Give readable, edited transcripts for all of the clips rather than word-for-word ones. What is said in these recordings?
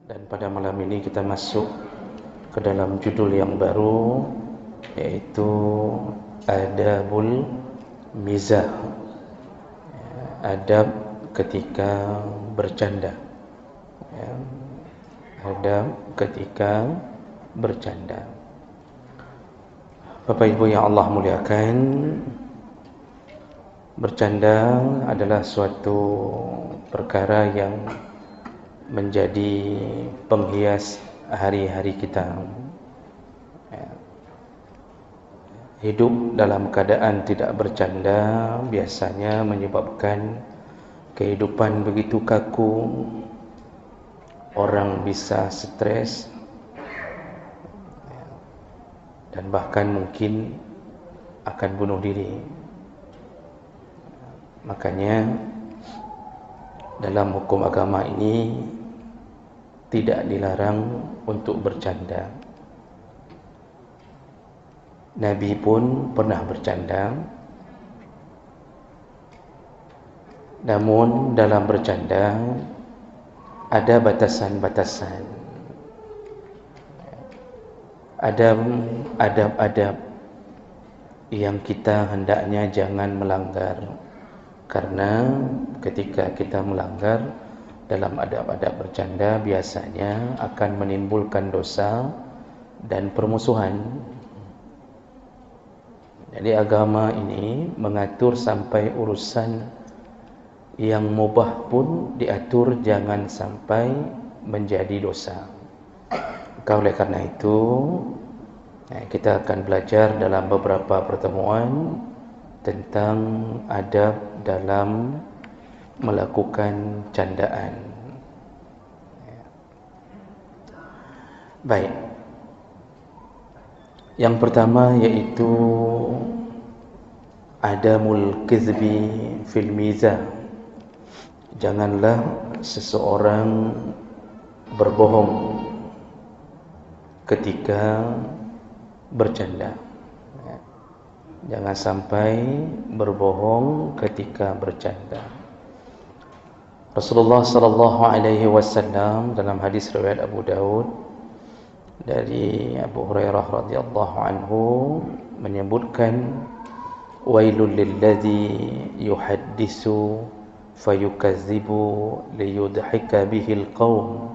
Dan pada malam ini kita masuk ke dalam judul yang baru, yaitu Adabul Mizah, adab ketika bercanda. Adab ketika bercanda. Bapak Ibu yang Allah muliakan, bercanda adalah suatu perkara yang menjadi penghias hari-hari kita. Hidup dalam keadaan tidak bercanda biasanya menyebabkan kehidupan begitu kaku, orang bisa stres, dan bahkan mungkin akan bunuh diri. Makanya dalam hukum agama ini tidak dilarang untuk bercanda. Nabi pun pernah bercanda. Namun dalam bercanda ada batasan-batasan. Ada adab-adab yang kita hendaknya jangan melanggar. Karena ketika kita melanggar dalam adab-adab bercanda, biasanya akan menimbulkan dosa dan permusuhan. Jadi agama ini mengatur sampai urusan yang mubah pun diatur jangan sampai menjadi dosa. Oleh karena itu, kita akan belajar dalam beberapa pertemuan tentang adab dalam melakukan candaan. Baik. Yang pertama yaitu adamul kizbi fil mizah. Janganlah seseorang berbohong ketika bercanda. Jangan sampai berbohong ketika bercanda. Rasulullah sallallahu alaihi wasallam dalam hadis riwayat Abu Daud dari Abu Hurairah radhiyallahu anhu menyebutkan, wailul lilladzi yuhaddisu fayukadzibu liyudhika bihil qaum,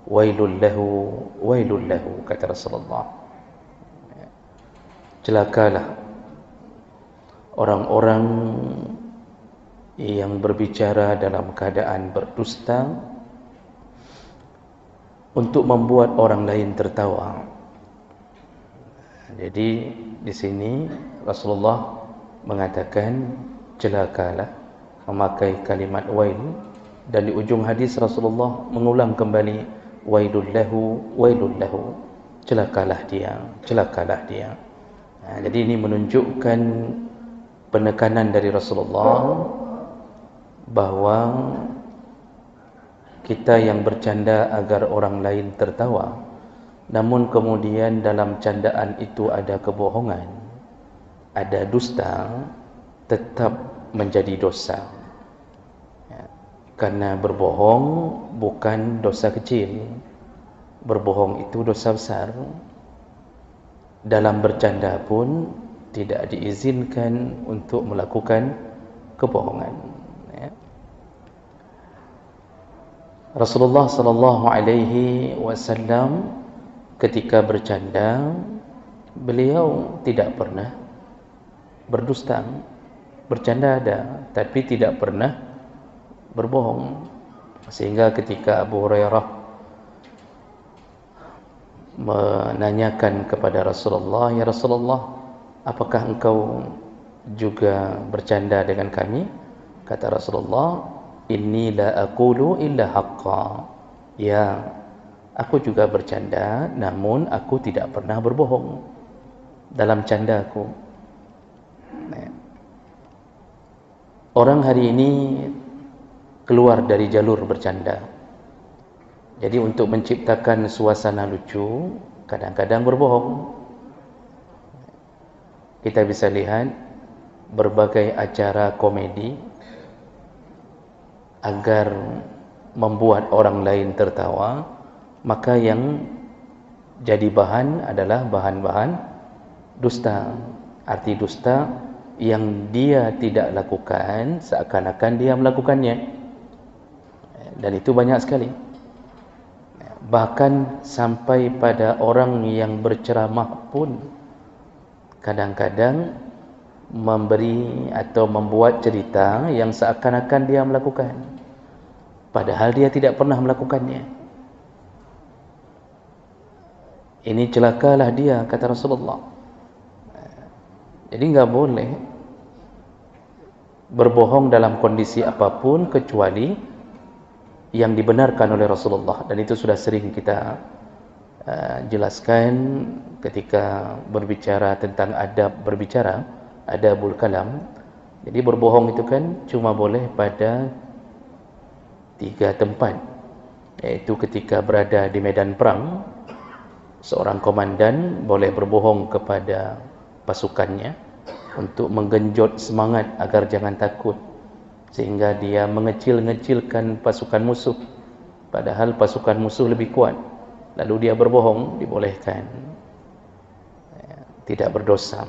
wailul lahu, kata Rasulullah. Celakalah orang-orang yang berbicara dalam keadaan berdusta untuk membuat orang lain tertawa. Jadi di sini Rasulullah mengatakan celakalah, memakai kalimat wail, dan di ujung hadis Rasulullah mengulang kembali wailul lahu, celakalah dia. Jadi ini menunjukkan penekanan dari Rasulullah bahwa kita yang bercanda agar orang lain tertawa, namun kemudian dalam candaan itu ada kebohongan, ada dusta, tetap menjadi dosa. Karena berbohong bukan dosa kecil, berbohong itu dosa besar. Dalam bercanda pun tidak diizinkan untuk melakukan kebohongan. Rasulullah sallallahu alaihi wasallam ketika bercanda, beliau tidak pernah berdusta. Bercanda ada, tapi tidak pernah berbohong. Sehingga ketika Abu Hurairah menanyakan kepada Rasulullah, "Ya Rasulullah, apakah engkau juga bercanda dengan kami?" Kata Rasulullah, "Inni la aqulu illa haqqa." Ya, aku juga bercanda, namun aku tidak pernah berbohong dalam candaku. Orang hari ini keluar dari jalur bercanda. Jadi untuk menciptakan suasana lucu, kadang-kadang berbohong. Kita bisa lihat berbagai acara komedi agar membuat orang lain tertawa, maka yang jadi bahan adalah bahan-bahan dusta. Arti dusta yang dia tidak lakukan seakan-akan dia melakukannya. Dan itu banyak sekali. Bahkan sampai pada orang yang berceramah pun kadang-kadang memberi atau membuat cerita yang seakan-akan dia melakukan, padahal dia tidak pernah melakukannya. Ini celakalah dia, kata Rasulullah. Jadi enggak boleh berbohong dalam kondisi apapun kecuali yang dibenarkan oleh Rasulullah. Dan itu sudah sering kita jelaskan ketika berbicara tentang adabul kalam. Jadi berbohong itu kan cuma boleh pada 3 tempat, yaitu ketika berada di medan perang. Seorang komandan boleh berbohong kepada pasukannya untuk menggenjot semangat agar jangan takut, sehingga dia mengecil-ngecilkan pasukan musuh padahal pasukan musuh lebih kuat, lalu dia berbohong, dibolehkan, tidak berdosa.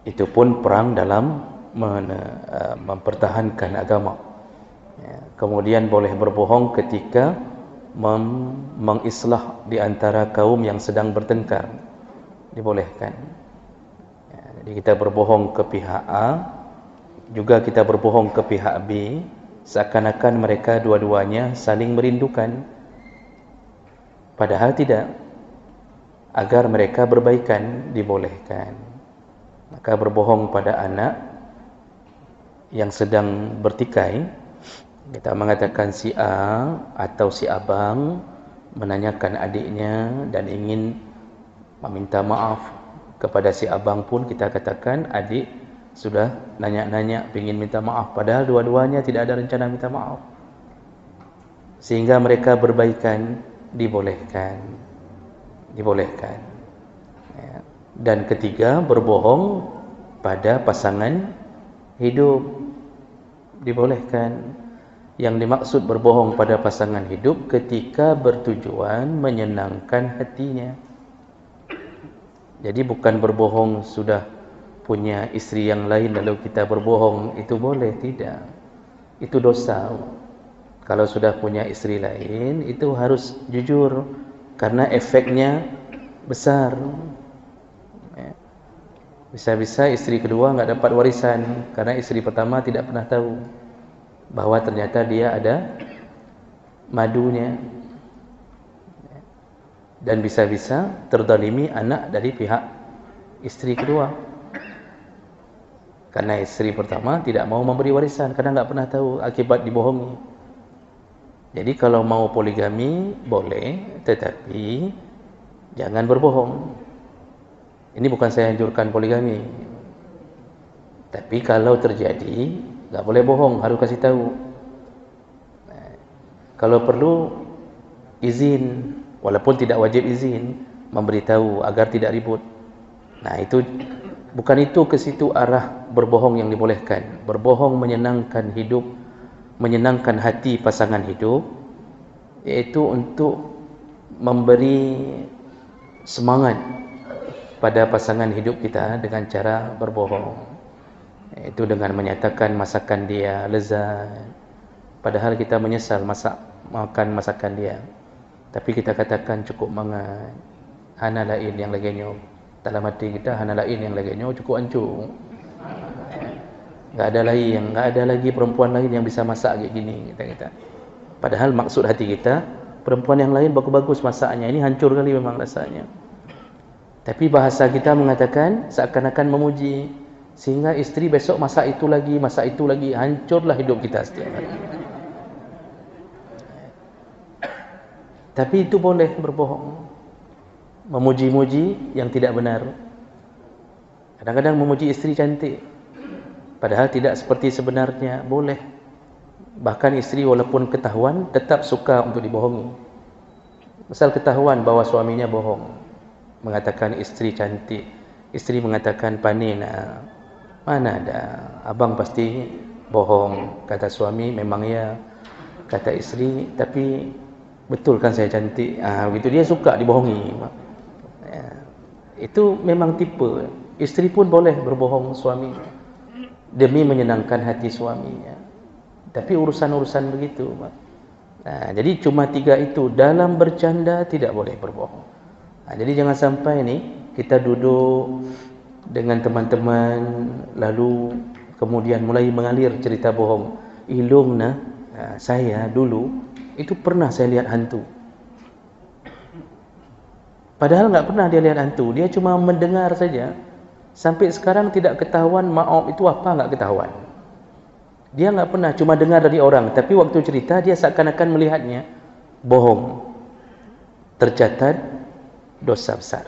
Itu pun perang dalam mempertahankan agama. Kemudian boleh berbohong ketika mengislah di antara kaum yang sedang bertengkar, dibolehkan. Jadi kita berbohong ke pihak A, juga kita berbohong ke pihak B, seakan-akan mereka dua-duanya saling merindukan, padahal tidak. Agar mereka berbaikan, dibolehkan. Maka berbohong pada anak yang sedang bertikai, kita mengatakan si A atau si abang menanyakan adiknya dan ingin meminta maaf kepada si abang pun, kita katakan adik sudah nanya-nanya ingin minta maaf, padahal dua-duanya tidak ada rencana minta maaf, sehingga mereka berbaikan, dibolehkan. Dan ketiga, berbohong pada pasangan hidup, dibolehkan. Yang dimaksud berbohong pada pasangan hidup ketika bertujuan menyenangkan hatinya. Jadi bukan berbohong sudah punya istri yang lain lalu kita berbohong, itu boleh, tidak. Itu dosa. Kalau sudah punya istri lain, itu harus jujur, karena efeknya besar. Bisa-bisa istri kedua enggak dapat warisan karena istri pertama tidak pernah tahu bahwa ternyata dia ada madunya. Dan bisa-bisa terzalimi anak dari pihak istri kedua, karena istri pertama tidak mau memberi warisan karena enggak pernah tahu akibat dibohongi. Jadi kalau mau poligami boleh, tetapi jangan berbohong. Ini bukan saya anjurkan poligami, tapi kalau terjadi, tak boleh bohong, harus kasih tahu. Kalau perlu izin, walaupun tidak wajib izin, memberitahu agar tidak ribut. Nah, itu bukan itu ke situ arah berbohong yang dibolehkan. Berbohong menyenangkan hidup, menyenangkan hati pasangan hidup, yaitu untuk memberi semangat pada pasangan hidup kita dengan cara berbohong. Itu dengan menyatakan masakan dia lezat, padahal kita menyesal makan masakan dia. Tapi kita katakan cukup mangat, hana lain yang laginya. Dalam hati kita, hana lain yang laginya cukup hancur. Enggak ada lagi perempuan lain yang bisa masak kayak gini, kita. Padahal maksud hati kita, perempuan yang lain bagus-bagus masaknya, ini hancur kali memang rasanya. Tapi bahasa kita mengatakan seakan-akan memuji, sehingga istri besok masak itu lagi, hancurlah hidup kita setiap hari. Tapi itu boleh berbohong, memuji-muji yang tidak benar. Kadang-kadang memuji istri cantik, padahal tidak seperti sebenarnya, boleh. Bahkan istri walaupun ketahuan tetap suka untuk dibohongi. Misal ketahuan bahwa suaminya bohong, mengatakan istri cantik, istri mengatakan panina, mana ada, abang pasti bohong. Kata suami, memang ya, kata istri, tapi Betul kan saya cantik? Begitu dia suka dibohongi. Ya. Itu memang tipe. Isteri pun boleh berbohong suami demi menyenangkan hati suaminya. Tapi urusan-urusan begitu. Jadi cuma 3 itu. Dalam bercanda tidak boleh berbohong. Jadi jangan sampai ni kita duduk dengan teman-teman lalu kemudian mulai mengalir cerita bohong. Ilung saya dulu itu pernah saya lihat hantu. Padahal enggak pernah dia lihat hantu, dia cuma mendengar saja. Sampai sekarang tidak ketahuan maaf itu apa, enggak ketahuan. Dia enggak pernah, cuma dengar dari orang, tapi waktu cerita dia seakan-akan melihatnya. Bohong. Tercatat dosa besar.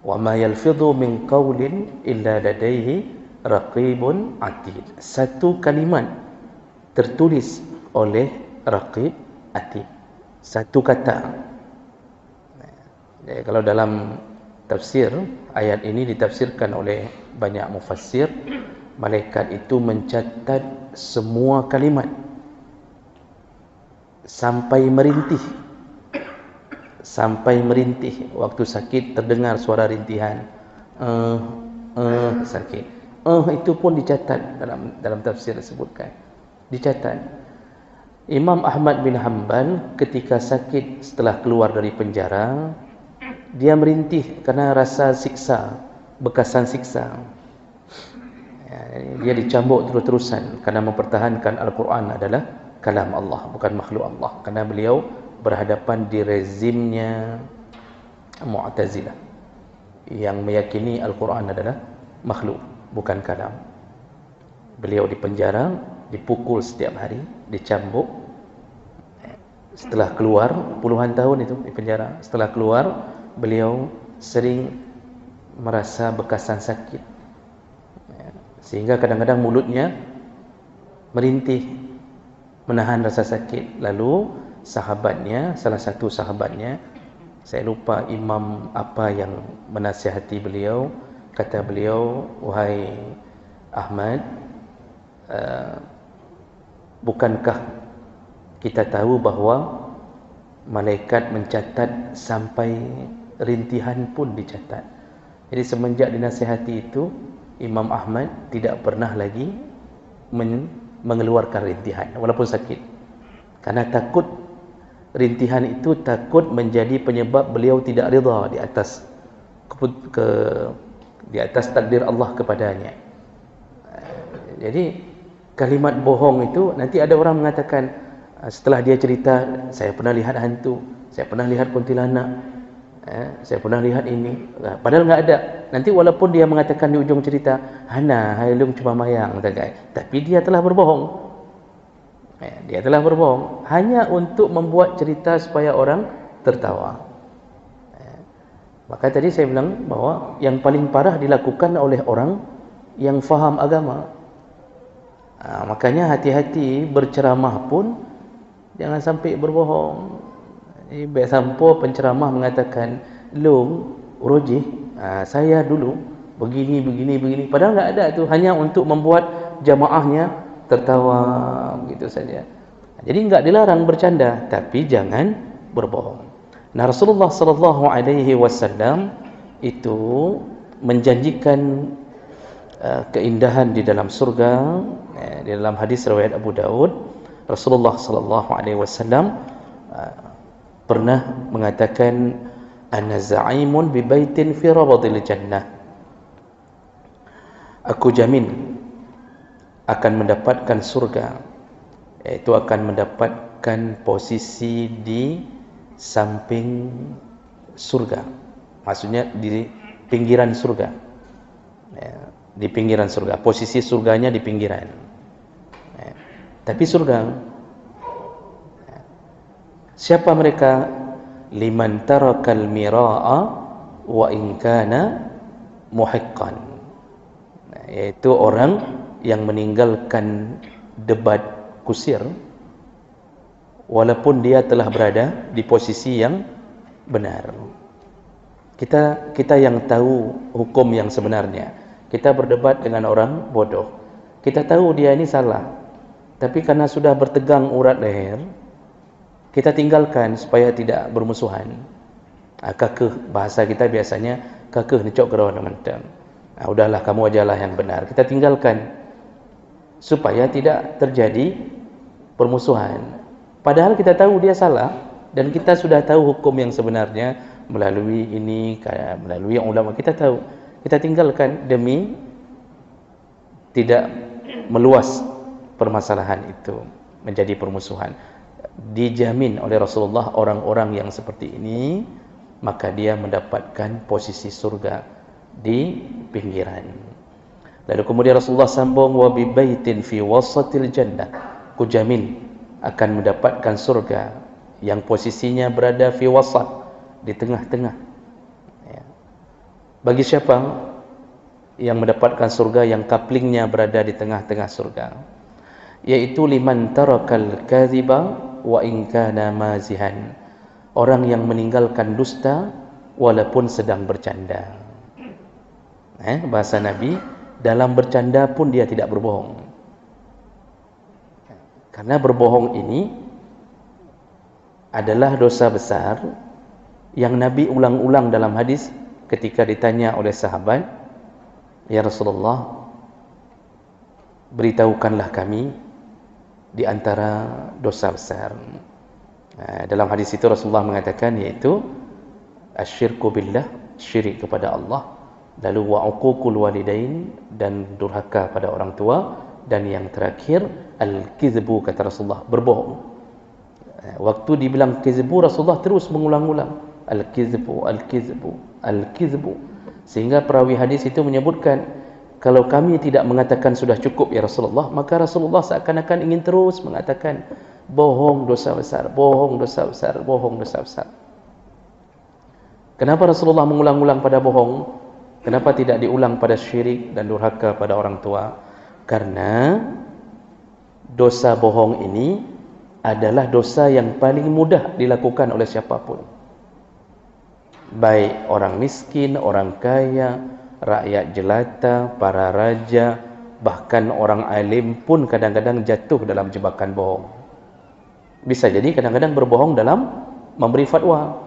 Wa ma yalfidhu min qawlin illa ladaihi raqibun atid. Satu kalimat tertulis oleh raqib atid. Satu kata. Jadi kalau dalam tafsir ayat ini ditafsirkan oleh banyak mufassir, malaikat itu mencatat semua kalimat sampai merintih. Sampai merintih. Waktu sakit terdengar suara rintihan. Sakit. Itu pun dicatat dalam tafsir disebutkan. Dicatat. Imam Ahmad bin Hanbal ketika sakit setelah keluar dari penjara, dia merintih kerana rasa siksa, bekasan siksa. Dia dicambuk terus-terusan kerana mempertahankan Al-Quran adalah kalam Allah, bukan makhluk Allah. Kerana beliau berhadapan di rezimnya Mu'tazilah yang meyakini Al-Quran adalah makhluk, bukan kalam. Beliau dipenjara, dipukul setiap hari, dicambuk. Setelah keluar, puluhan tahun itu di penjara. Setelah keluar, beliau sering merasa bekasan sakit. Sehingga kadang-kadang mulutnya merintih, menahan rasa sakit. Lalu sahabatnya, salah satu sahabatnya, saya lupa imam apa yang menasihati beliau, kata beliau, wahai Ahmad, bukankah kita tahu bahawa malaikat mencatat sampai rintihan pun dicatat. Jadi semenjak dinasihati itu, Imam Ahmad tidak pernah lagi mengeluarkan rintihan walaupun sakit. Karena takut rintihan itu takut menjadi penyebab beliau tidak rida di atas takdir Allah kepadanya. Jadi kalimat bohong itu nanti ada orang mengatakan setelah dia cerita, saya pernah lihat hantu, saya pernah lihat kuntilanak, saya pernah lihat ini. Padahal enggak ada. Nanti walaupun dia mengatakan di ujung cerita, hana hailung cuma mayang, tapi dia telah berbohong. Dia telah berbohong hanya untuk membuat cerita supaya orang tertawa. Maka tadi saya bilang bahawa yang paling parah dilakukan oleh orang yang faham agama. Makanya hati-hati berceramah pun jangan sampai berbohong. Baik sampo penceramah mengatakan, "Long, rojih, saya dulu begini. Padahal enggak ada tu, hanya untuk membuat jamaahnya tertawa begitu saja. Jadi enggak dilarang bercanda, tapi jangan berbohong. Nah, Rasulullah sallallahu alaihi wasallam itu menjanjikan keindahan di dalam surga. Di dalam hadis riwayat Abu Daud, Rasulullah sallallahu alaihi wasallam pernah mengatakan, ana za'imun bi baitin fi rabadil jannah. Aku jamin akan mendapatkan surga, yaitu akan mendapatkan posisi di samping surga, maksudnya di pinggiran surga, di pinggiran surga, posisi surganya di pinggiran. Tapi surga, siapa mereka? Liman tarakal mira'a wa in kana muhiqqan, yaitu orang yang meninggalkan debat kusir walaupun dia telah berada di posisi yang benar. Kita yang tahu hukum yang sebenarnya, kita berdebat dengan orang bodoh, kita tahu dia ini salah, tapi karena sudah bertegang urat leher, kita tinggalkan supaya tidak bermusuhan. Kakeh, bahasa kita biasanya kakeh ni cok kerawan mentang. Udahlah kamu ajalah yang benar. Kita tinggalkan supaya tidak terjadi permusuhan. Padahal kita tahu dia salah dan kita sudah tahu hukum yang sebenarnya melalui ini, melalui ulama kita tahu. Kita tinggalkan demi tidak meluas permasalahan itu menjadi permusuhan. Dijamin oleh Rasulullah orang-orang yang seperti ini maka dia mendapatkan posisi surga di pinggiran. Lalu kemudian Rasulullah sambung, wa bi baitin fi wasatil jannah, ku jamin akan mendapatkan surga yang posisinya berada fi wasat, di tengah-tengah. Ya. Bagi siapa yang mendapatkan surga yang kaplingnya berada di tengah-tengah surga, yaitu liman tarakal kadhiba wa in kana mazihan, orang yang meninggalkan dusta walaupun sedang bercanda. Bahasa Nabi, dalam bercanda pun dia tidak berbohong. Karena berbohong ini adalah dosa besar yang Nabi ulang-ulang dalam hadis ketika ditanya oleh sahabat, ya Rasulullah, beritahukanlah kami di antara dosa besar. Dalam hadis itu Rasulullah mengatakan, yaitu asyirku billah, syirik kepada Allah, lalu wa uququl walidain, dan durhaka pada orang tua, dan yang terakhir al-kizbu, kata Rasulullah, berbohong. Waktu dibilang kizbu, Rasulullah terus mengulang-ulang al-kizbu, al-kizbu, al-kizbu, sehingga perawi hadis itu menyebutkan, kalau kami tidak mengatakan sudah cukup ya Rasulullah, maka Rasulullah seakan-akan ingin terus mengatakan bohong dosa besar, bohong dosa besar, bohong dosa besar. Kenapa Rasulullah mengulang-ulang pada bohong? Kenapa tidak diulang pada syirik dan durhaka pada orang tua? Karena dosa bohong ini adalah dosa yang paling mudah dilakukan oleh siapapun. Baik orang miskin, orang kaya, rakyat jelata, para raja, bahkan orang alim pun kadang-kadang jatuh dalam jebakan bohong. Bisa jadi kadang-kadang berbohong dalam memberi fatwa.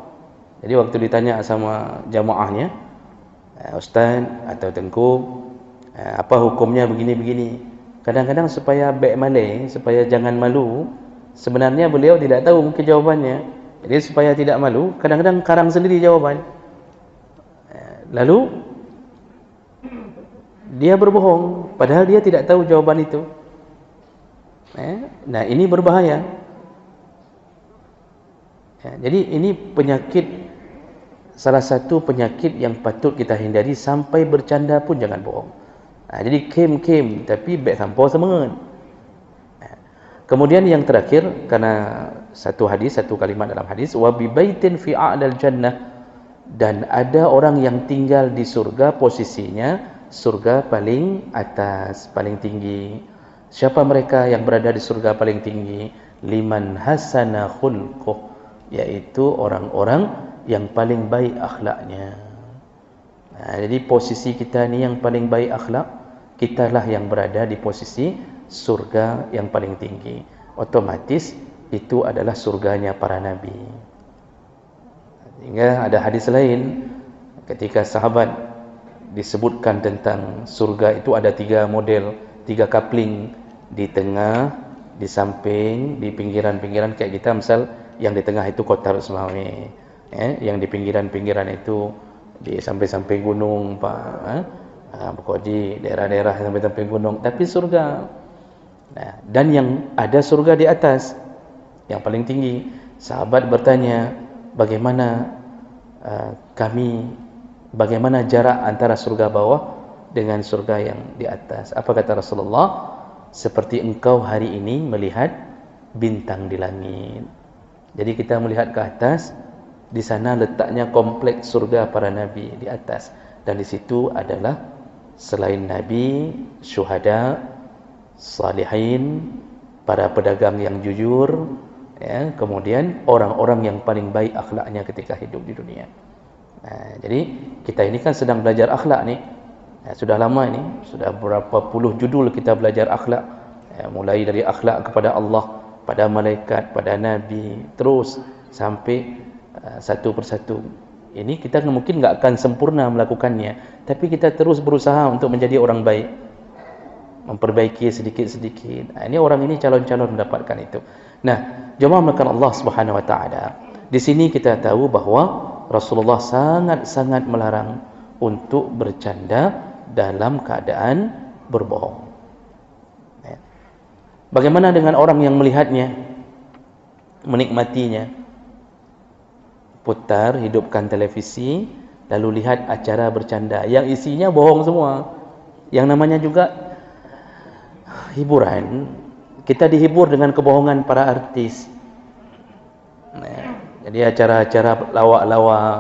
Jadi waktu ditanya sama jamaahnya, Ustaz atau Tengku, apa hukumnya begini-begini, kadang-kadang supaya baik malai, supaya jangan malu, sebenarnya beliau tidak tahu mungkin jawabannya. Jadi supaya tidak malu, kadang-kadang karang sendiri jawaban. Lalu dia berbohong padahal dia tidak tahu jawaban itu. Nah, ini berbahaya. Jadi ini penyakit, salah satu penyakit yang patut kita hindari. Sampai bercanda pun jangan bohong. Jadi kem-kem tapi baik sampau semangat. Kemudian yang terakhir, karena satu hadis, satu kalimat dalam hadis, wa bi baitin fi a'lal jannah, dan ada orang yang tinggal di surga, posisinya surga paling atas, paling tinggi. Siapa mereka yang berada di surga paling tinggi? Liman hasana khulquh, yaitu orang-orang yang paling baik akhlaknya. Jadi posisi kita ni yang paling baik akhlak, kitalah yang berada di posisi surga yang paling tinggi. Otomatis itu adalah surganya para nabi. Hingga ada hadis lain ketika sahabat disebutkan tentang surga itu ada 3 model, 3 kapling, di tengah, di samping, di pinggiran-pinggiran. Kayak kita misal yang di tengah itu kota Semawi, yang di pinggiran-pinggiran itu di samping-samping gunung, Pak, di daerah-daerah samping-samping gunung, tapi surga. Nah, dan yang ada surga di atas yang paling tinggi. Sahabat bertanya, bagaimana bagaimana jarak antara surga bawah dengan surga yang di atas? Apa kata Rasulullah? Seperti engkau hari ini melihat bintang di langit. Jadi kita melihat ke atas, di sana letaknya kompleks surga para nabi di atas, dan di situ adalah selain nabi, syuhada, salihin, para pedagang yang jujur, kemudian orang-orang yang paling baik akhlaknya ketika hidup di dunia. Jadi kita ini kan sedang belajar akhlak ni. Sudah lama ini, sudah berapa puluh judul kita belajar akhlak. Mulai dari akhlak kepada Allah, pada malaikat, pada nabi, terus sampai satu persatu. Ini kita mungkin enggak akan sempurna melakukannya, tapi kita terus berusaha untuk menjadi orang baik, memperbaiki sedikit-sedikit. Ini orang ini calon-calon mendapatkan itu. Nah, jemaah melakukan Allah Subhanahu wa taala. Di sini kita tahu bahawa Rasulullah sangat-sangat melarang untuk bercanda dalam keadaan berbohong. Bagaimana dengan orang yang melihatnya, menikmatinya? Putar, hidupkan televisi, lalu lihat acara bercanda yang isinya bohong semua. Yang namanya juga hiburan. Kita dihibur dengan kebohongan para artis. Jadi acara-acara lawak-lawak,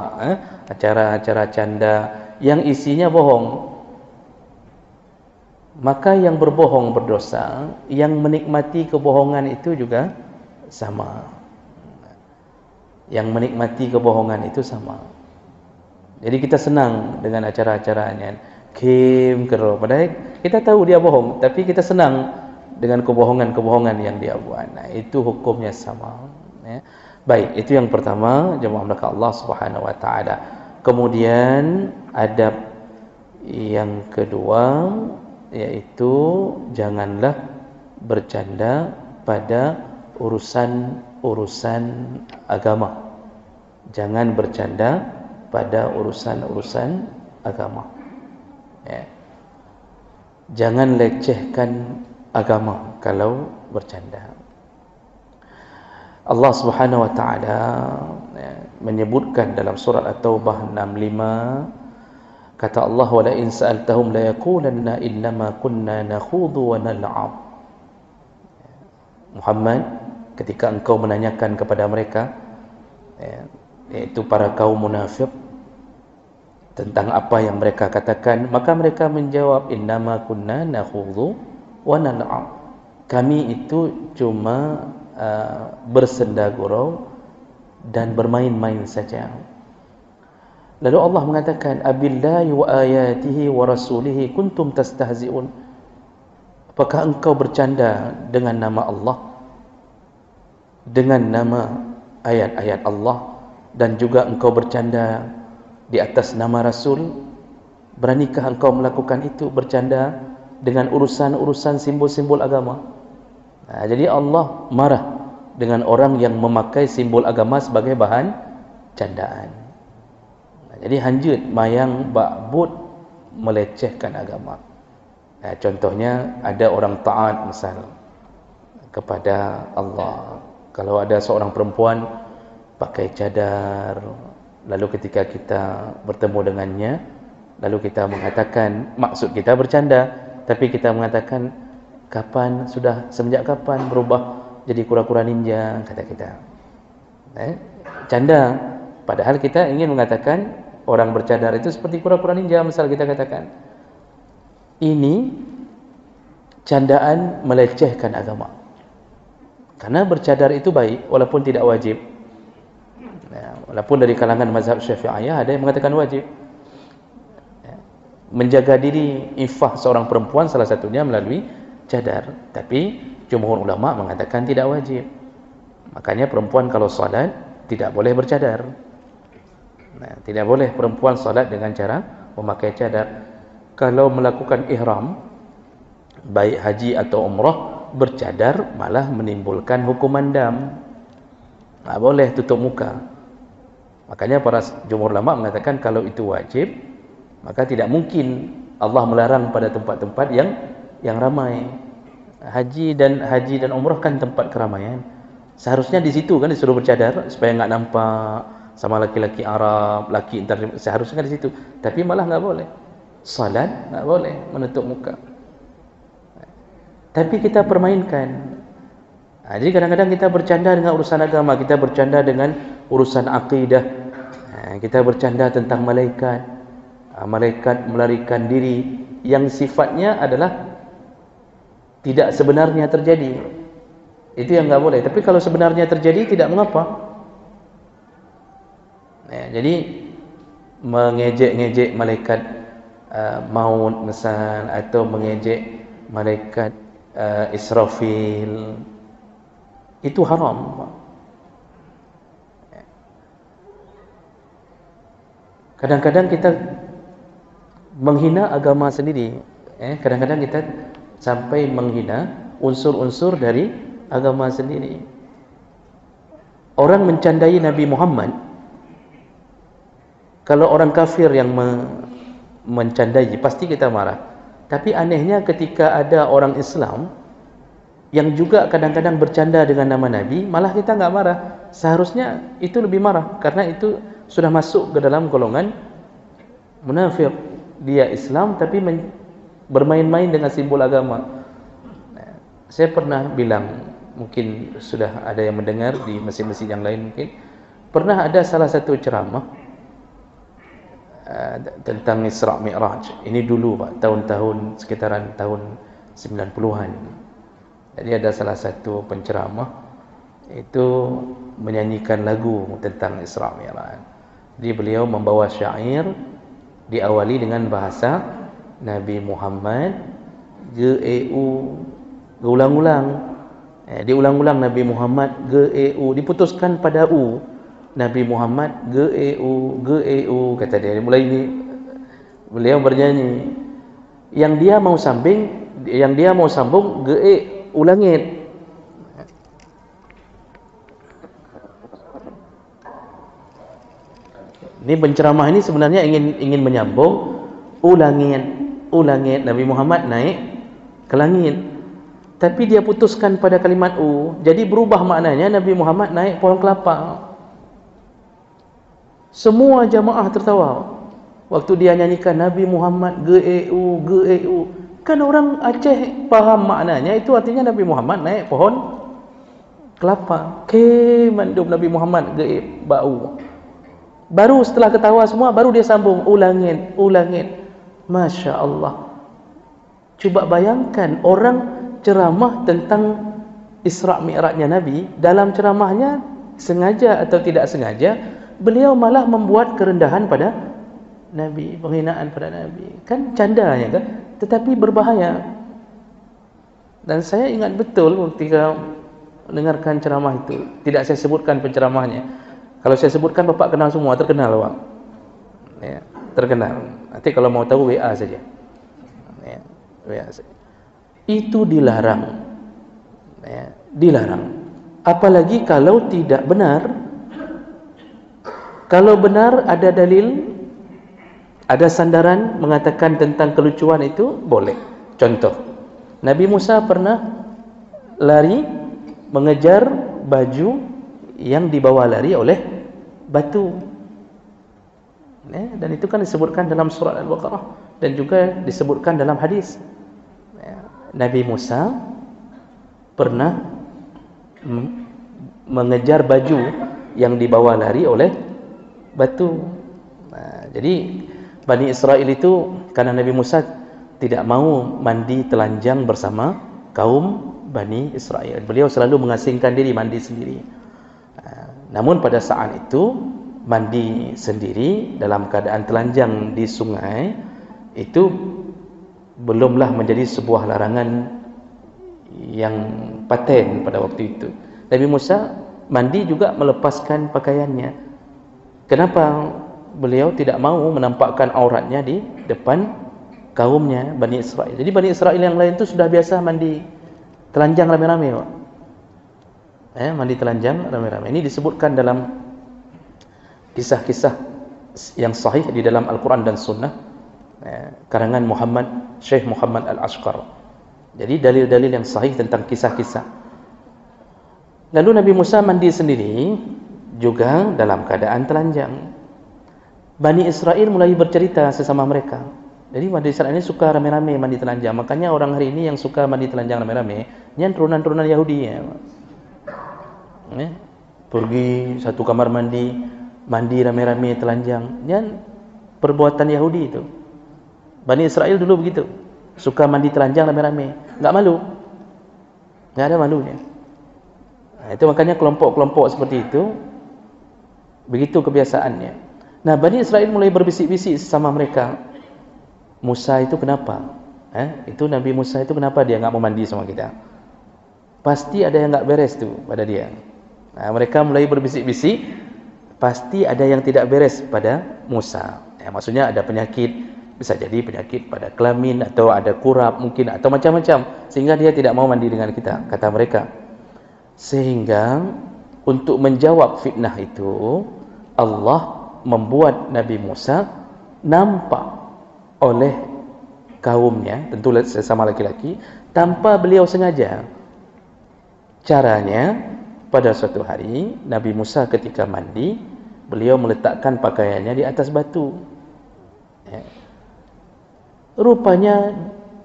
acara-acara canda yang isinya bohong. Maka yang berbohong berdosa, yang menikmati kebohongan itu juga sama. Yang menikmati kebohongan itu sama. Jadi kita senang dengan acara-acaranya. Kim kero, padahal kita tahu dia bohong, tapi kita senang dengan kebohongan-kebohongan yang dia buat. Nah, itu hukumnya sama. Baik, itu yang pertama, jemaah melakukan Allah Subhanahu wa taala. Kemudian adab yang kedua, yaitu janganlah bercanda pada urusan-urusan agama. Jangan bercanda pada urusan-urusan agama. Jangan lecehkan agama kalau bercanda. Allah Subhanahu wa taala menyebutkan dalam surat At-Taubah 65, kata Allah, wa la in sa'altahum la yaqulanna innama kunna nakhudhu wa nal'ab. Muhammad, ketika engkau menanyakan kepada mereka, yaitu para kaum munafik, tentang apa yang mereka katakan, maka mereka menjawab, innama kunna nakhudhu wa nal'ab. Kami itu cuma bersenda gurau dan bermain-main saja. Lalu Allah mengatakan, abillahi wa ayatihi wa rasulihi kuntum tastahzi'un. Apakah engkau bercanda dengan nama Allah, dengan nama ayat-ayat Allah, dan juga engkau bercanda di atas nama Rasul? Beranikah engkau melakukan itu, bercanda dengan urusan-urusan simbol-simbol agama? Jadi Allah marah dengan orang yang memakai simbol agama sebagai bahan candaan. Jadi hanjut mayang ba'bud melecehkan agama. Contohnya ada orang taat misal kepada Allah. Kalau ada seorang perempuan pakai cadar, lalu ketika kita bertemu dengannya, lalu kita mengatakan, maksud kita bercanda, tapi kita mengatakan, semenjak kapan berubah jadi kura-kura ninja, kata kita. Canda. Padahal kita ingin mengatakan orang bercadar itu seperti kura-kura ninja, misal kita katakan. Ini candaan melecehkan agama. Karena bercadar itu baik walaupun tidak wajib. Walaupun dari kalangan mazhab Syafi'iyah ada yang mengatakan wajib. Menjaga diri iffah seorang perempuan salah satunya melalui cadar, tapi jumhur ulama mengatakan tidak wajib. Makanya perempuan kalau salat tidak boleh bercadar. Tidak boleh perempuan salat dengan cara memakai cadar. Kalau melakukan ihram, baik haji atau umrah, bercadar malah menimbulkan hukuman dam. Tak boleh tutup muka. Makanya para jumhur ulama mengatakan kalau itu wajib, maka tidak mungkin Allah melarang pada tempat-tempat yang ramai. Haji dan umrah kan tempat keramaian. Seharusnya di situ kan disuruh bercadar supaya enggak nampak sama laki-laki Arab, laki inter, seharusnya di situ. Tapi malah enggak boleh. Salat enggak boleh menutup muka. Tapi kita permainkan. Jadi kadang-kadang kita bercanda dengan urusan agama, kita bercanda dengan urusan akidah. Kita bercanda tentang malaikat. Malaikat melarikan diri yang sifatnya adalah tidak sebenarnya terjadi. Itu yang enggak boleh. Tapi kalau sebenarnya terjadi tidak mengapa. Jadi mengejek-ngejek malaikat maut misal, atau mengejek malaikat Israfil, Itu haram. Kadang-kadang kita menghina agama sendiri. Kadang-kadang kita sampai menghina unsur-unsur dari agama sendiri. Orang mencandai Nabi Muhammad, kalau orang kafir yang mencandai, pasti kita marah. Tapi anehnya ketika ada orang Islam yang juga kadang-kadang bercanda dengan nama Nabi, malah kita nggak marah. Seharusnya itu lebih marah, karena itu sudah masuk ke dalam golongan munafik. Dia Islam tapi bermain-main dengan simbol agama. Saya pernah bilang, mungkin sudah ada yang mendengar di masjid-masjid yang lain mungkin, pernah ada salah satu ceramah tentang Isra Mi'raj. Ini dulu Pak, tahun-tahun sekitaran tahun 90-an. Jadi ada salah satu penceramah itu menyanyikan lagu tentang Isra Mi'raj. Jadi beliau membawa syair, diawali dengan bahasa Nabi Muhammad G-E-U, diulang-ulang Nabi Muhammad G-E-U, diputuskan pada U, Nabi Muhammad G-E-U, G-E-U, kata dia. Mulai ini beliau bernyanyi, yang dia mau sambung G-E, ulangin. Ini penceramah ini sebenarnya ingin menyambung ulangin Nabi Muhammad naik ke langit. Tapi dia putuskan pada kalimat U, jadi berubah maknanya Nabi Muhammad naik pohon kelapa. Semua jamaah tertawa waktu dia nyanyikan Nabi Muhammad G-E-U, G-E-U. Kan orang Aceh paham maknanya, itu artinya Nabi Muhammad naik pohon kelapa. Mandum Nabi Muhammad G-E-U. Baru setelah ketawa semua, baru dia sambung ulangin. Masya Allah. Coba bayangkan orang ceramah tentang Isra Mi'rajnya Nabi, dalam ceramahnya sengaja atau tidak sengaja beliau malah membuat kerendahan pada Nabi, penghinaan pada Nabi. Kan candanya kan, tetapi berbahaya. Dan saya ingat betul ketika mendengarkan ceramah itu, tidak saya sebutkan penceramahnya. Kalau saya sebutkan Bapak kenal semua, terkenal Pak. Ya, terkenal. Nanti kalau mau tahu WA saja. Ya, WA saja. Itu dilarang. Ya, dilarang. Apalagi kalau tidak benar. Kalau benar ada dalil, ada sandaran mengatakan tentang kelucuan itu, boleh. Contoh, Nabi Musa pernah lari mengejar baju yang dibawa lari oleh batu. Dan itu kan disebutkan dalam surat Al-Baqarah dan juga disebutkan dalam hadis. Nabi Musa pernah mengejar baju yang dibawa lari oleh batu. Jadi Bani Israel itu, karena Nabi Musa tidak mau mandi telanjang bersama kaum Bani Israel, beliau selalu mengasingkan diri, mandi sendiri. Namun pada saat itu mandi sendiri dalam keadaan telanjang di sungai itu belumlah menjadi sebuah larangan yang paten pada waktu itu. Nabi Musa mandi juga melepaskan pakaiannya. Kenapa beliau tidak mau menampakkan auratnya di depan kaumnya Bani Israel? Jadi Bani Israel yang lain itu sudah biasa mandi telanjang rame-rame, Pak. Mandi telanjang rame-rame. Ini disebutkan dalam kisah-kisah yang sahih di dalam Al-Quran dan Sunnah, karangan Syekh Muhammad Al-Ashqar. Jadi dalil-dalil yang sahih tentang kisah-kisah. Lalu Nabi Musa mandi sendiri juga dalam keadaan telanjang. Bani Israel mulai bercerita sesama mereka. Jadi Bani Israel ini suka rame-rame mandi telanjang. Makanya orang hari ini yang suka mandi telanjang rame-rame, ini turunan-turunan Yahudi ya. Pergi satu kamar mandi rame-rame telanjang. Ini perbuatan Yahudi itu. Bani Israel dulu begitu, suka mandi telanjang rame-rame, enggak malu, enggak ada malunya. Itu makanya kelompok-kelompok seperti itu begitu kebiasaannya. Nah, Bani Israel mulai berbisik-bisik sama mereka, Musa itu kenapa? Itu Nabi Musa itu kenapa dia enggak mau mandi sama kita? pasti ada yang tak beres tu pada dia. Mereka mulai berbisik-bisik, pasti ada yang tidak beres pada Musa. Maksudnya ada penyakit, bisa jadi penyakit pada kelamin, atau ada kurap mungkin, atau macam-macam, sehingga dia tidak mau mandi dengan kita, kata mereka. Sehingga untuk menjawab fitnah itu, Allah membuat Nabi Musa nampak oleh kaumnya, tentu sesama laki-laki, tanpa beliau sengaja. Caranya, pada suatu hari Nabi Musa ketika mandi, beliau meletakkan pakaiannya di atas batu. Rupanya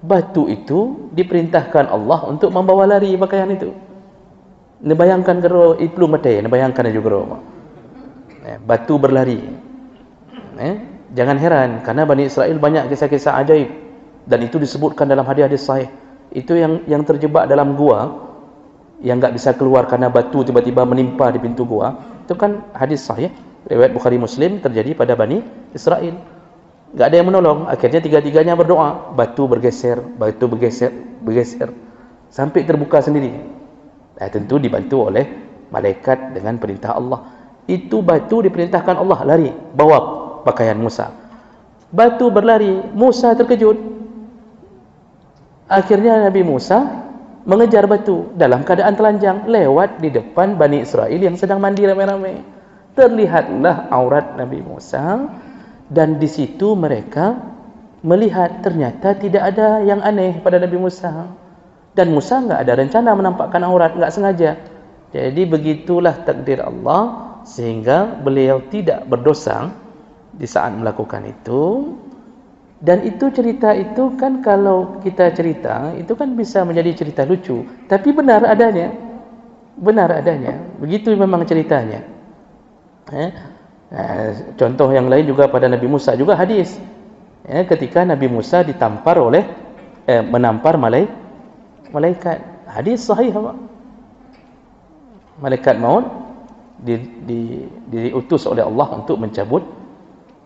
batu itu diperintahkan Allah untuk membawa lari pakaian itu. Nebayangkan gero iplung mate, nebayangkan juga gero. Batu berlari. Jangan heran, karena Bani Israel banyak kisah-kisah ajaib, dan itu disebutkan dalam hadis-hadis sahih. Itu yang terjebak dalam gua, yang enggak bisa keluar karena batu tiba-tiba menimpa di pintu gua. Itu kan hadis sahih, riwayat Bukhari Muslim, terjadi pada Bani Israel. Enggak ada yang menolong, akhirnya tiga-tiganya berdoa, batu bergeser, bergeser sampai terbuka sendiri. Tentu dibantu oleh malaikat dengan perintah Allah. Itu batu diperintahkan Allah lari, bawa pakaian Musa. Batu berlari, Musa terkejut. Akhirnya Nabi Musa mengejar batu dalam keadaan telanjang, lewat di depan Bani Israel yang sedang mandi ramai-ramai. Terlihatlah aurat Nabi Musa, dan di situ mereka melihat ternyata tidak ada yang aneh pada Nabi Musa. Dan Musa enggak ada rencana menampakkan aurat, enggak sengaja. Jadi begitulah takdir Allah, sehingga beliau tidak berdosa di saat melakukan itu. Dan itu, cerita itu kan kalau kita cerita, itu kan bisa menjadi cerita lucu, tapi benar adanya. Benar adanya. Begitu memang ceritanya. Contoh yang lain juga pada Nabi Musa juga hadis. Ketika Nabi Musa ditampar oleh menampar malaikat. Hadis sahih apa? Malaikat maut diutus oleh Allah untuk mencabut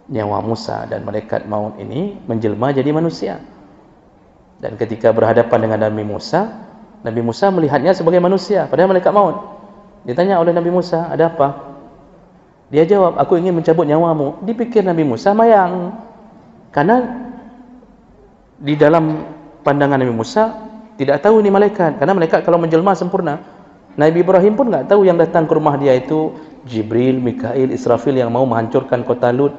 nyawa Musa, dan malaikat maut ini menjelma jadi manusia. Dan ketika berhadapan dengan Nabi Musa melihatnya sebagai manusia, padahal malaikat maut. Ditanya oleh Nabi Musa, ada apa? Dia jawab, aku ingin mencabut nyawamu. Dipikir Nabi Musa mayang, karena di dalam pandangan Nabi Musa tidak tahu ini malaikat, karena malaikat kalau menjelma sempurna. Nabi Ibrahim pun enggak tahu yang datang ke rumah dia itu Jibril, Mikail, Israfil yang mau menghancurkan kota Lut,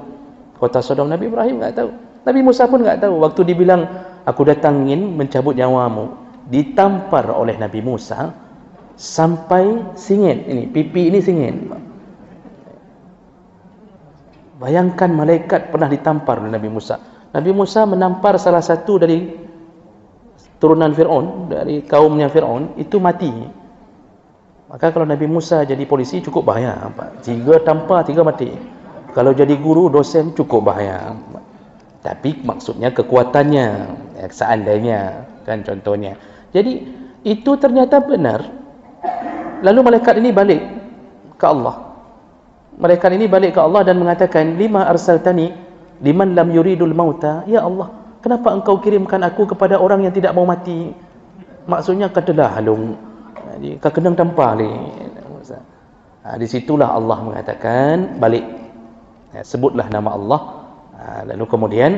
kota Sodom. Nabi Ibrahim enggak tahu. Nabi Musa pun enggak tahu. Waktu dibilang aku datang ingin mencabut nyawamu, ditampar oleh Nabi Musa sampai singit. Ini pipi ini singit. Bayangkan malaikat pernah ditampar oleh Nabi Musa. Nabi Musa menampar salah satu dari turunan Fir'aun, dari kaumnya Fir'aun, itu mati. Maka kalau Nabi Musa jadi polisi cukup bahaya. 3 tampar, 3 mati. Kalau jadi guru, dosen cukup bahaya. Tapi maksudnya kekuatannya, seandainya, kan contohnya. Jadi itu ternyata benar. Lalu malaikat ini balik ke Allah. Malaikat ini balik ke Allah dan mengatakan, lima arsaltani liman lam yuridul mauta. Ya Allah, kenapa engkau kirimkan aku kepada orang yang tidak mau mati? Maksudnya katalah halung, kakenang tampar ni. Di situlah Allah mengatakan balik, sebutlah nama Allah. Lalu kemudian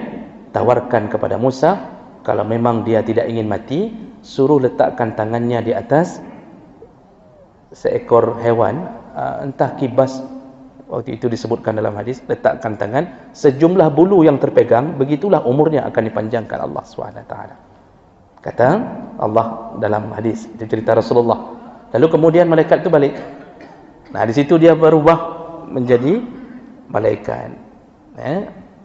tawarkan kepada Musa, kalau memang dia tidak ingin mati, suruh letakkan tangannya di atas seekor hewan, entah kibas. Waktu itu disebutkan dalam hadis, letakkan tangan, sejumlah bulu yang terpegang, begitulah umurnya akan dipanjangkan Allah SWT. Kata Allah dalam hadis, itu cerita Rasulullah. Lalu kemudian malaikat itu balik. Nah, di situ dia berubah menjadi malaikat,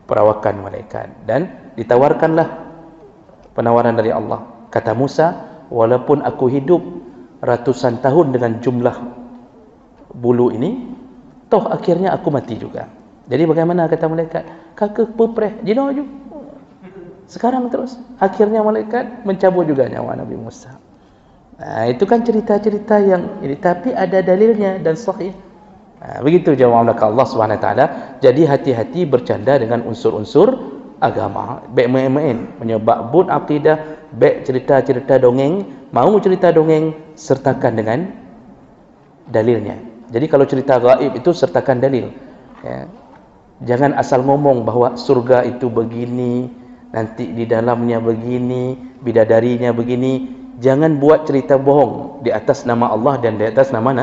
perawakan malaikat, dan ditawarkanlah penawaran dari Allah. Kata Musa, walaupun aku hidup ratusan tahun dengan jumlah bulu ini, toh akhirnya aku mati juga. Jadi bagaimana kata malaikat? Kakek pepreh, jino juga. Sekarang terus, akhirnya malaikat mencabut juga nyawa Nabi Musa. Nah, itu kan cerita-cerita yang ini, tapi ada dalilnya dan sahih. Begitu jawab Allah SWT. Jadi hati-hati bercanda dengan unsur-unsur agama. Baik menyebab akidah baik cerita-cerita dongeng, mau cerita dongeng sertakan dengan dalilnya. Jadi kalau cerita gaib itu sertakan dalil. Ya. Jangan asal ngomong bahwa surga itu begini, nanti di dalamnya begini, bidadarinya begini. Jangan buat cerita bohong di atas nama Allah dan di atas nama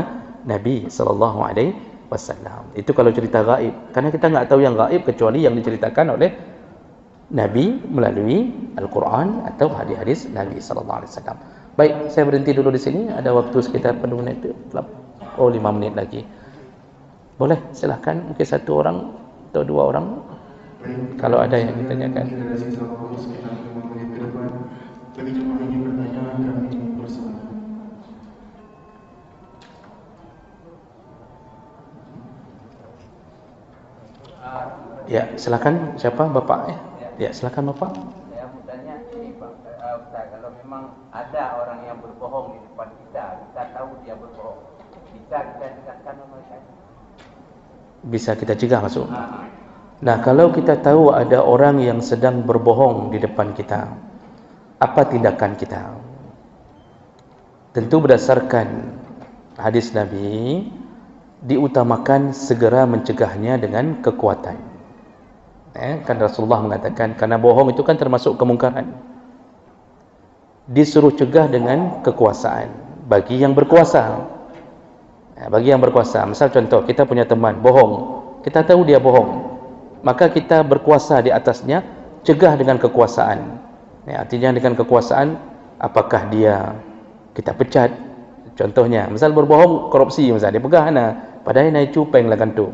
Nabi sallallahu alaihi wasallam. Itu kalau cerita gaib. Karena kita enggak tahu yang gaib kecuali yang diceritakan oleh Nabi melalui Al-Quran atau hadis-hadis Nabi sallallahu alaihi wasallam. Baik, saya berhenti dulu di sini. Ada waktu sekitar berapa menit? 5 menit lagi. Boleh, silahkan. Mungkin satu orang atau dua orang kalau ada yang ditanyakan. Ya, silakan. Siapa Bapak ya? Ya, silakan Bapak. Saya mau tanya ini Pak, Ustaz, kalau memang ada orang yang berbohong di depan kita tahu dia berbohong, bisa kita cegahkan mereka? Bisa kita cegah maksud. Nah, kalau kita tahu ada orang yang sedang berbohong di depan kita, apa tindakan kita? Tentu berdasarkan hadis Nabi, diutamakan segera mencegahnya dengan kekuatan. Kan Rasulullah mengatakan, karena bohong itu kan termasuk kemungkaran. Disuruh cegah dengan kekuasaan bagi yang berkuasa. Bagi yang berkuasa, misal contoh, kita punya teman bohong, kita tahu dia bohong, maka kita berkuasa di atasnya, cegah dengan kekuasaan. Artinya dengan kekuasaan, apakah dia kita pecat? Contohnya, misal berbohong korupsi, misal dia pegah padahal naik cupeng lah kan tu.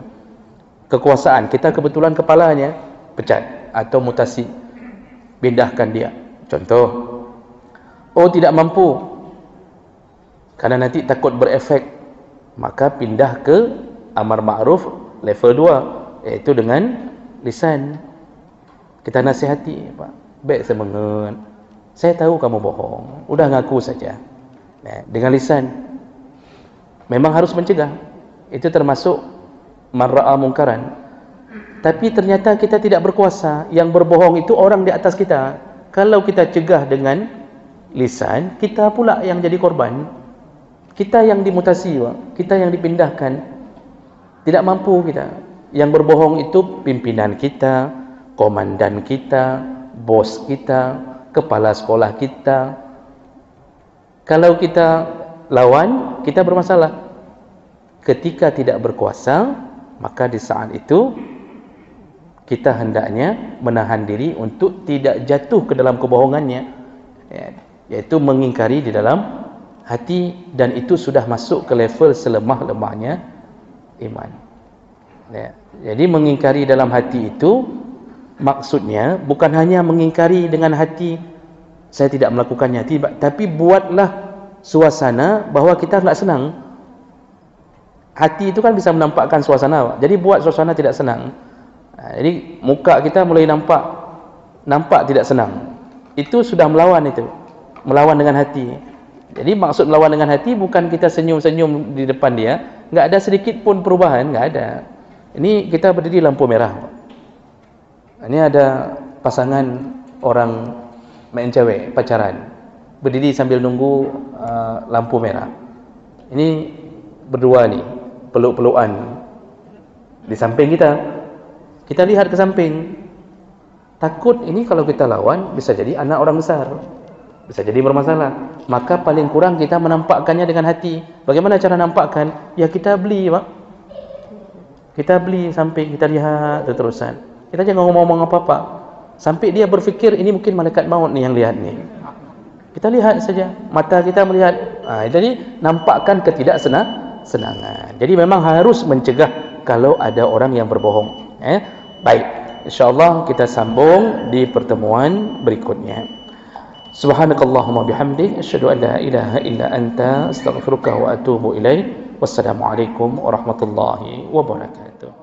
Kekuasaan, kita kebetulan kepalanya pecat atau mutasi, pindahkan dia. Contoh, tidak mampu karena nanti takut berefek, maka pindah ke amar ma'ruf level 2, iaitu dengan lisan. Kita nasihati, Pak, baik semangat, saya tahu kamu bohong, udah ngaku saja. Dengan lisan memang harus mencegah, itu termasuk man ra'a mungkaran. Tapi ternyata kita tidak berkuasa, yang berbohong itu orang di atas kita. Kalau kita cegah dengan lisan, kita pula yang jadi korban, kita yang dimutasi, kita yang dipindahkan. Tidak mampu kita. Yang berbohong itu pimpinan kita, komandan kita, bos kita, kepala sekolah kita. Kalau kita lawan, kita bermasalah. Ketika tidak berkuasa, maka di saat itu kita hendaknya menahan diri untuk tidak jatuh ke dalam kebohongannya, yaitu mengingkari di dalam hati, dan itu sudah masuk ke level selemah-lemahnya iman. Jadi mengingkari dalam hati itu maksudnya bukan hanya mengingkari dengan hati, saya tidak melakukannya, tapi buatlah suasana bahwa kita tidak senang. Hati itu kan bisa menampakkan suasana, jadi buat suasana tidak senang. Jadi muka kita mulai nampak tidak senang. Itu sudah melawan, itu melawan dengan hati. Jadi maksud melawan dengan hati bukan kita senyum-senyum di depan dia, enggak ada sedikit pun perubahan, enggak ada. Ini kita berdiri lampu merah. Ini ada pasangan orang main cewek pacaran, berdiri sambil nunggu lampu merah. Ini berdua nih peluk-pelukan di samping kita. Kita lihat ke samping, takut ini kalau kita lawan bisa jadi anak orang besar, bisa jadi bermasalah. Maka paling kurang kita menampakkannya dengan hati. Bagaimana cara nampakkan? Ya kita beli, Pak. Kita beli samping, kita lihat terusan. Kita jangan ngomong-ngomong apa-apa sampai dia berfikir ini mungkin malaikat maut nih yang lihat nih. Kita lihat saja, mata kita melihat. Jadi nampakkan ketidaksenangan. Jadi memang harus mencegah kalau ada orang yang berbohong. Baik, insyaallah kita sambung di pertemuan berikutnya. Subhanakallahumma bihamdik, asyhadu an la ilaha illa anta, astaghfiruka wa atubu ilaik. Wassalamualaikum warahmatullahi wabarakatuh.